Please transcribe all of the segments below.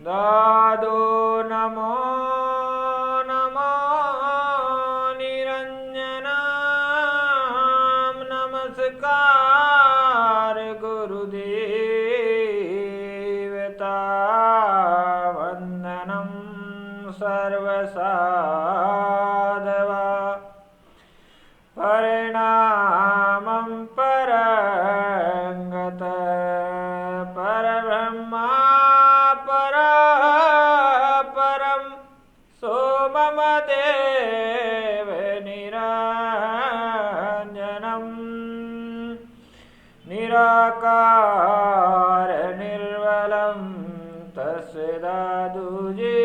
दादो नमो नमो निरंजनाम नमस्कार गुरुदेवता वंदनम सर्वसाधवा परिणामं परंगत परब्रह्मा परम सोमम देव निरंजनम निराकार निर्मलं तस्य दादुजे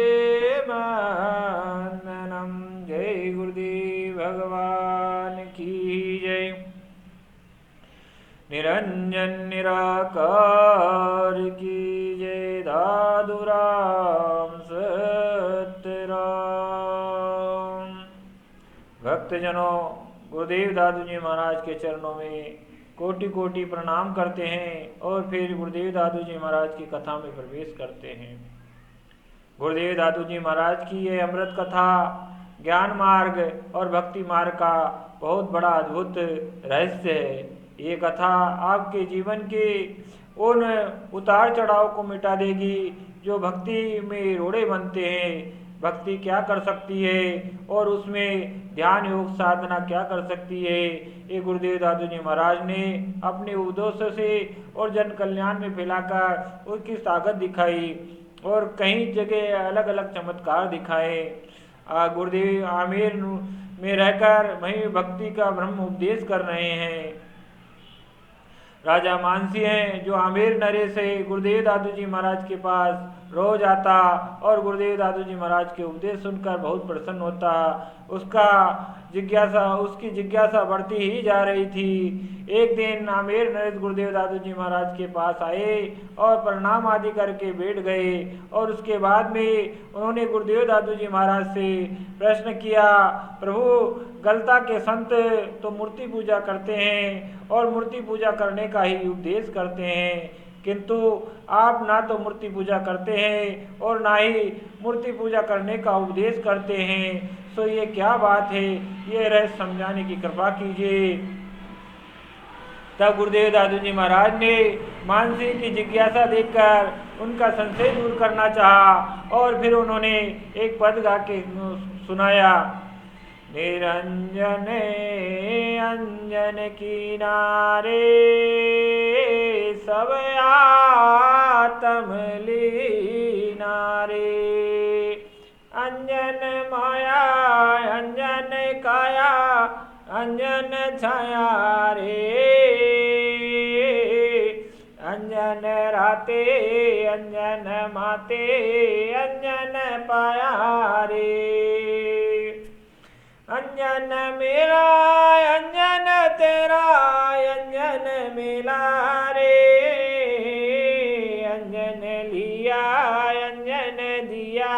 वंदनम। जय गुरुदेव भगवान की जय। निरंजन निराकार की जय। दादुराम सत्यराम। भक्तजनों, गुरुदेव दादू जी महाराज के चरणों में कोटि कोटि प्रणाम करते हैं और फिर गुरुदेव दादू जी महाराज की कथा में प्रवेश करते हैं। गुरुदेव दादू जी महाराज की ये अमृत कथा ज्ञान मार्ग और भक्ति मार्ग का बहुत बड़ा अद्भुत रहस्य है। ये कथा आपके जीवन के उन उतार चढ़ाव को मिटा देगी जो भक्ति में रोड़े बनते हैं। भक्ति क्या कर सकती है और उसमें ध्यान योग साधना क्या कर सकती है, ये गुरुदेव दादू जी महाराज ने अपने उपदेशों से और जन कल्याण में फैलाकर उसकी ताकत दिखाई और कई जगह अलग अलग चमत्कार दिखाए। गुरुदेव आमेर में रहकर वहीं भक्ति का ब्रह्म उपदेश कर रहे हैं। राजा मानसी हैं जो आमेर नरेश से गुरुदेव दादू जी महाराज के पास रोज आता और गुरुदेव दादू जी महाराज के उपदेश सुनकर बहुत प्रसन्न होता। उसकी जिज्ञासा बढ़ती ही जा रही थी। एक दिन आमेर नरेश गुरुदेव दादू जी महाराज के पास आए और प्रणाम आदि करके बैठ गए और उसके बाद में उन्होंने गुरुदेव दादू जी महाराज से प्रश्न किया, प्रभु गलता के संत तो मूर्ति पूजा करते हैं और मूर्ति पूजा करने का ही उपदेश करते हैं, किंतु आप ना तो मूर्ति पूजा करते हैं और ना ही मूर्ति पूजा करने का उपदेश करते हैं, सो ये क्या बात है, ये रहस्य समझाने की कृपा कीजिए। तब गुरुदेव दादू जी महाराज ने मानसी की जिज्ञासा देखकर उनका संशय दूर करना चाहा और फिर उन्होंने एक पद गा के सुनाया, निरंजन अंजन किनारे सब आत्म लीना रे, अंजन माया अंजन काया अंजन छाया रे, अंजन राते अंजन माते अंजन पाया रे, अंजन मेरा अंजन तेरा अंजन मिला रे, अंजन लिया अंजन दिया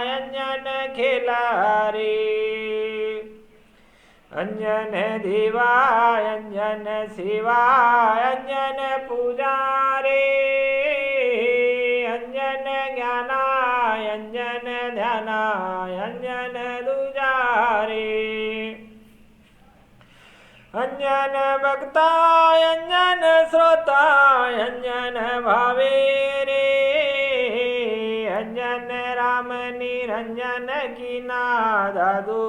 अंजन खेला रे, अंजन देवा अंजन सेवा अंजन पूजा रे, अंजन ज्ञाना अंजन ध्याना अंजन दूजा रे, अंजन भक्ता अंजन श्रोता अंजन भावे रे, अंजन राम निरंजन की ना दादू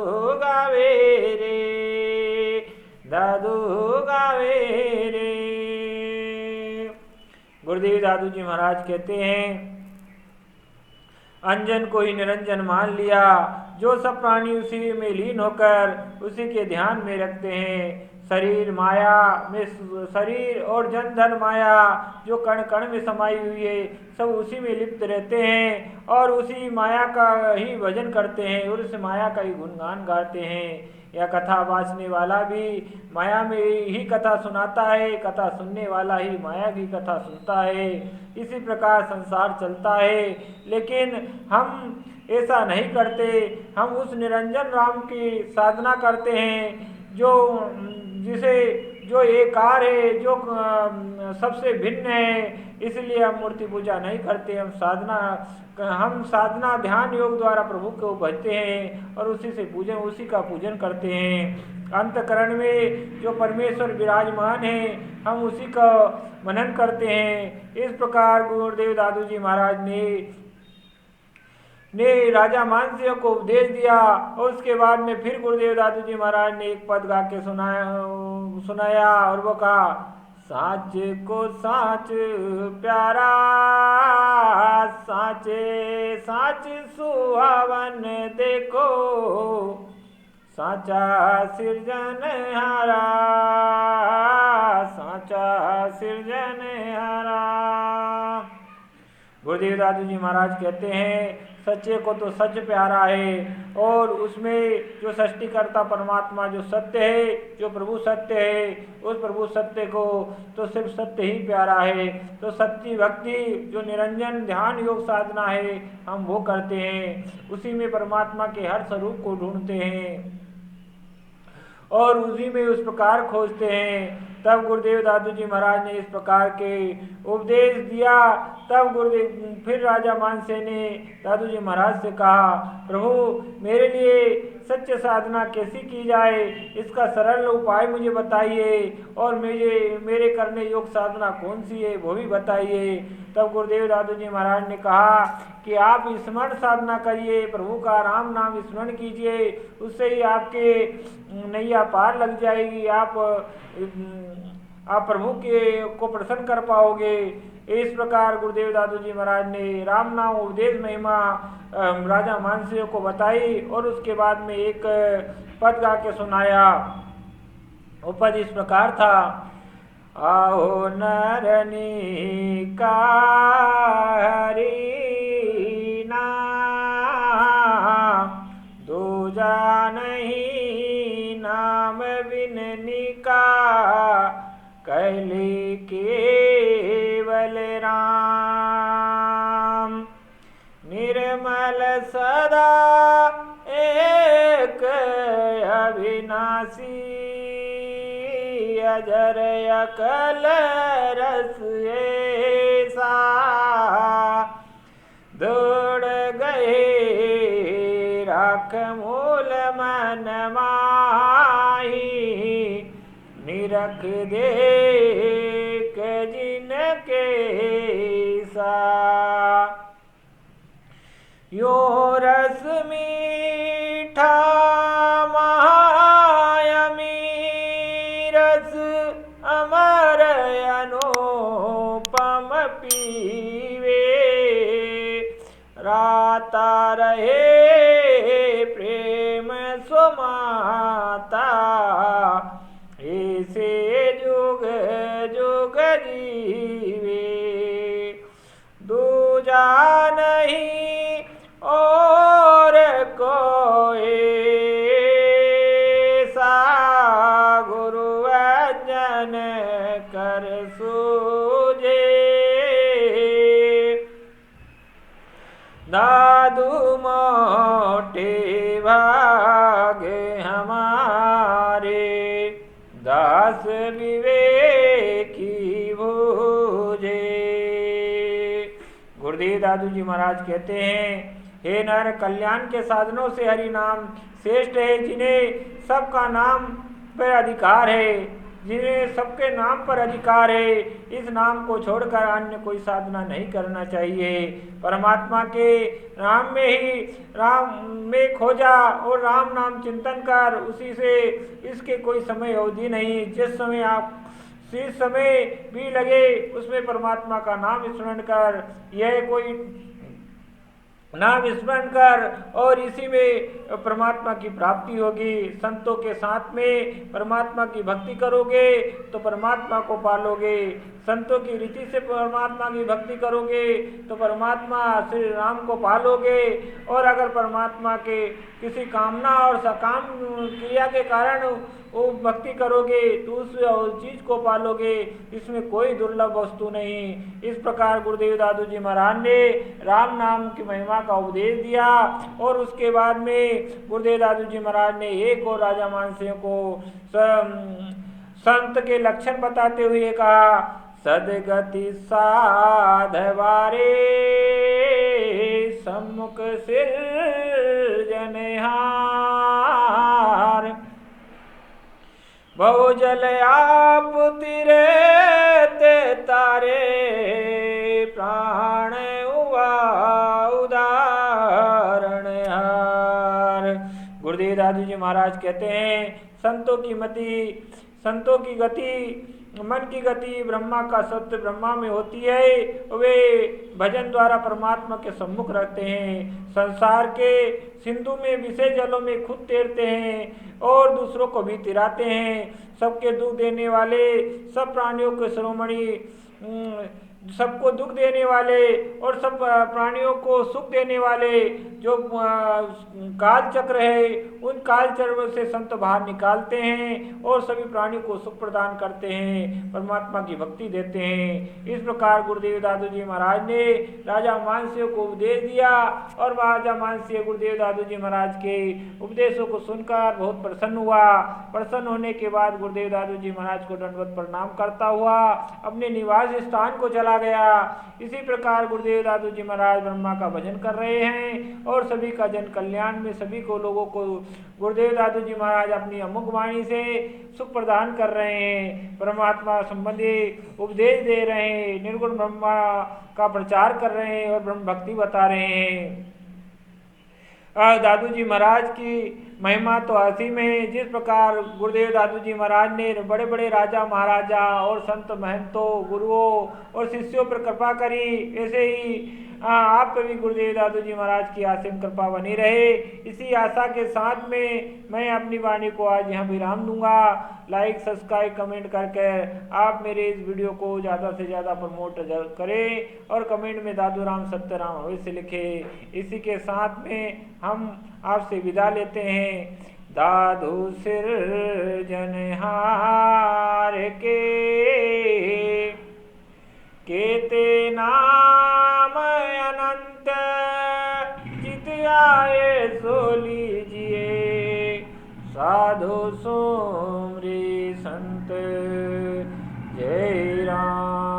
गावे रे, दादू गावे रे। गुरुदेव दादू जी महाराज कहते हैं, अंजन को ही निरंजन मान लिया, जो सब प्राणी उसी में लीन होकर उसी के ध्यान में रखते हैं। शरीर माया में शरीर और जन धन माया जो कण कण में समाई हुई है सब उसी में लिप्त रहते हैं और उसी माया का ही भजन करते हैं और उस माया का ही गुणगान गाते हैं। यह कथा वाचने वाला भी माया में ही कथा सुनाता है, कथा सुनने वाला ही माया की कथा सुनता है। इसी प्रकार संसार चलता है, लेकिन हम ऐसा नहीं करते। हम उस निरंजन राम की साधना करते हैं जो एकार है, जो सबसे भिन्न है, इसलिए हम मूर्ति पूजा नहीं करते। हम साधना ध्यान योग द्वारा प्रभु को भजते हैं और उसी का पूजन करते हैं। अंतकरण में जो परमेश्वर विराजमान है हम उसी का मनन करते हैं। इस प्रकार गुरुदेव दादू जी महाराज ने राजा मानसिंह को उपदेश दिया और उसके बाद में फिर गुरुदेव दादू जी महाराज ने एक पद गा के सुनाया और वो कहा, साच को साच प्यारा साचे साच सुहावन देखो साचा सिरजनहारा साचा सिरजनहारा। गुरुदेव दादू जी महाराज कहते हैं सच्चे को तो सच प्यारा है और उसमें जो सृष्टिकर्ता परमात्मा जो सत्य है, जो प्रभु सत्य है, उस प्रभु सत्य को तो सिर्फ सत्य ही प्यारा है। तो सच्ची भक्ति जो निरंजन ध्यान योग साधना है हम वो करते हैं, उसी में परमात्मा के हर स्वरूप को ढूंढते हैं और उसी में उस प्रकार खोजते हैं। तब गुरुदेव दादू जी महाराज ने इस प्रकार के उपदेश दिया। तब गुरुदेव फिर राजा मानसिंह ने दादू जी महाराज से कहा, प्रभु मेरे लिए सच्चे साधना कैसी की जाए, इसका सरल उपाय मुझे बताइए और मेरे करने योग साधना कौन सी है वो भी बताइए। तब गुरुदेव दादू जी महाराज ने कहा कि आप स्मरण साधना करिए, प्रभु का राम नाम स्मरण कीजिए, उससे ही आपके नैया पार लग जाएगी, आप प्रभु को प्रसन्न कर पाओगे। इस प्रकार गुरुदेव दादू जी महाराज ने राम नाम उपदेश महिमा राजा मानसिंह को बताई और उसके बाद में एक पद गा के सुनाया। वो पद इस प्रकार था, आओ नरनी का हरि नाम दूजा नहीं नाम बिननी का कैली केवल राम निर्मल सदा एक अविनाशी अजर अकल रस ऐसा दौड़ गए राख मूल मन माही निरख देख जिनके सा यो रस मीठा महायमी रस अमर अनुपम पीवे राता रहे प्रेम सुमाता ऐसे जुग जुग जीवे दूजा नहीं और कोई सा गुरु अजन कर सूझे दादू मोटे भाग हमारे दास विवेकी भूजे। गुरुदेव दादू जी महाराज कहते हैं, हे नर कल्याण के साधनों से हरि नाम श्रेष्ठ है, जिन्हें सबका नाम पर अधिकार है, जिन्हें सबके नाम पर अधिकार है, इस नाम को छोड़कर अन्य कोई साधना नहीं करना चाहिए। परमात्मा के नाम में खोजा और राम नाम चिंतन कर, उसी से इसके कोई समय अवधि नहीं। जिस समय भी लगे उसमें परमात्मा का नाम स्मरण कर, यह कोई नाम स्मरण कर और इसी में परमात्मा की प्राप्ति होगी। संतों के साथ में परमात्मा की भक्ति करोगे तो परमात्मा को पालोगे, संतों की रीति से परमात्मा की भक्ति करोगे तो परमात्मा श्री राम को पालोगे। और अगर परमात्मा के किसी कामना और सकाम क्रिया के कारण वो भक्ति करोगे तो उस चीज को पालोगे, इसमें कोई दुर्लभ वस्तु नहीं। इस प्रकार गुरुदेव दादू जी महाराज ने राम नाम की महिमा का उपदेश दिया और उसके बाद में गुरुदेव दादू जी महाराज ने एक और राजा मानसिंह को संत के लक्षण बताते हुए कहा, सदगति साधवारे सम्मुख सिरजनहार। बहुजल आप तिरे ते तारे प्राण हुआ उदाहरण हार। गुरुदेव दादू जी महाराज कहते हैं संतों की गति, मन की गति ब्रह्मा का सत्य ब्रह्मा में होती है। वे भजन द्वारा परमात्मा के सम्मुख रहते हैं। संसार के सिंधु में विषय जलों में खुद तैरते हैं और दूसरों को भी तिराते हैं। सबके दुख देने वाले, सब प्राणियों के शिरोमणि, सबको दुख देने वाले और सब प्राणियों को सुख देने वाले जो काल चक्र है, उन काल चक्र से संत बाहर निकालते हैं और सभी प्राणियों को सुख प्रदान करते हैं, परमात्मा की भक्ति देते हैं। इस प्रकार गुरुदेव दादू जी महाराज ने राजा मानसिंह को उपदेश दिया और राजा मानसिंह गुरुदेव दादू जी महाराज के उपदेशों को सुनकर बहुत प्रसन्न हुआ। प्रसन्न होने के बाद गुरुदेव दादू जी महाराज को दंडवत प्रणाम करता हुआ अपने निवास स्थान को चला गया। इसी प्रकार गुरुदेव दादू जी महाराज ब्रह्मा का भजन कर रहे हैं और सभी का जन कल्याण में सभी को लोगों को गुरुदेव दादू जी महाराज अपनी अमुक वाणी से सुख प्रदान कर रहे हैं, परमात्मा संबंधी उपदेश दे रहे हैं, निर्गुण ब्रह्मा का प्रचार कर रहे हैं और ब्रह्म भक्ति बता रहे हैं। दादू जी महाराज की महिमा तो असीम है। जिस प्रकार गुरुदेव दादू जी महाराज ने बड़े बड़े राजा महाराजा और संत महंतों गुरुओं और शिष्यों पर कृपा करी, ऐसे ही आप पे भी गुरुदेव दादू जी महाराज की असीम कृपा बनी रहे। इसी आशा के साथ में मैं अपनी वाणी को आज यहाँ विराम दूंगा। लाइक सब्सक्राइब कमेंट करके आप मेरे इस वीडियो को ज़्यादा से ज़्यादा प्रमोट करें और कमेंट में दादू राम सत्यराम अवश्य लिखें। इसी के साथ में हम आपसे विदा लेते हैं। दादू सिरजनहार केते नाम अनंत चित आए सो लीजिए, साधु सुमरी संत जय राम।